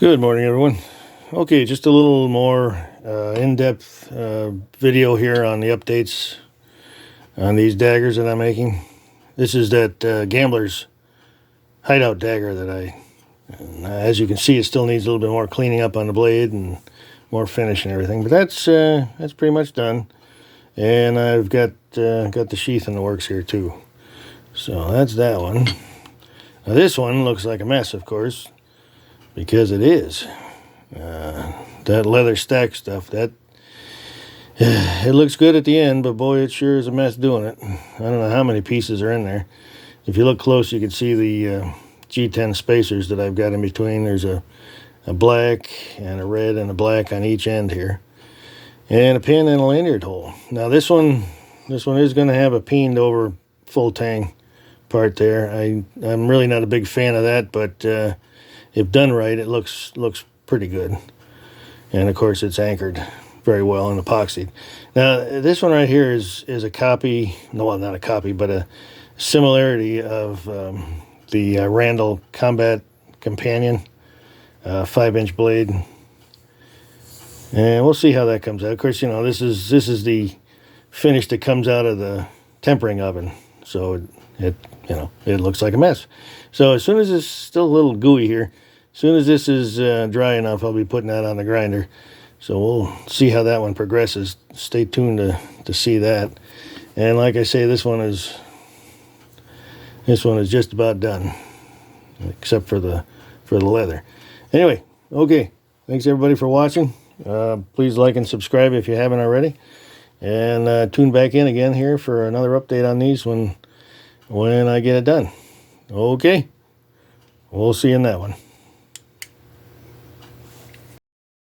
Good morning, everyone. Okay, just a little more in-depth video here on the updates on these daggers that I'm making. This is that gambler's hideout dagger that as you can see, it still needs a little bit more cleaning up on the blade and more finish and everything. But that's pretty much done, and I've got the sheath in the works here too. So that's that one. Now this one looks like a mess, of course, because it is. That leather stack stuff, it looks good at the end, but boy, it sure is a mess doing it. I don't know how many pieces are in there. If you look close, you can see the G10 spacers that I've got in between. There's a black and a red and a black on each end here, and a pin and a lanyard hole. Now this one is going to have a peened over full tang part there. I'm really not a big fan of that, but if done right, it looks pretty good. And of course, it's anchored very well and epoxied. Now this one right here is a copy, no, well, not a copy, but a similarity of the Randall Combat Companion 5-inch blade, and we'll see how that comes out. Of course, you know, this is the finish that comes out of the tempering oven, so it looks like a mess. So as soon as it's still a little gooey here, as soon as this is dry enough, I'll be putting that on the grinder. So we'll see how that one progresses. Stay tuned to see that. And like I say, this one is just about done, except for the leather. Anyway, okay. Thanks everybody for watching. Please like and subscribe if you haven't already, and tune back in again here for another update on these when I get it done. Okay, we'll see you in that one.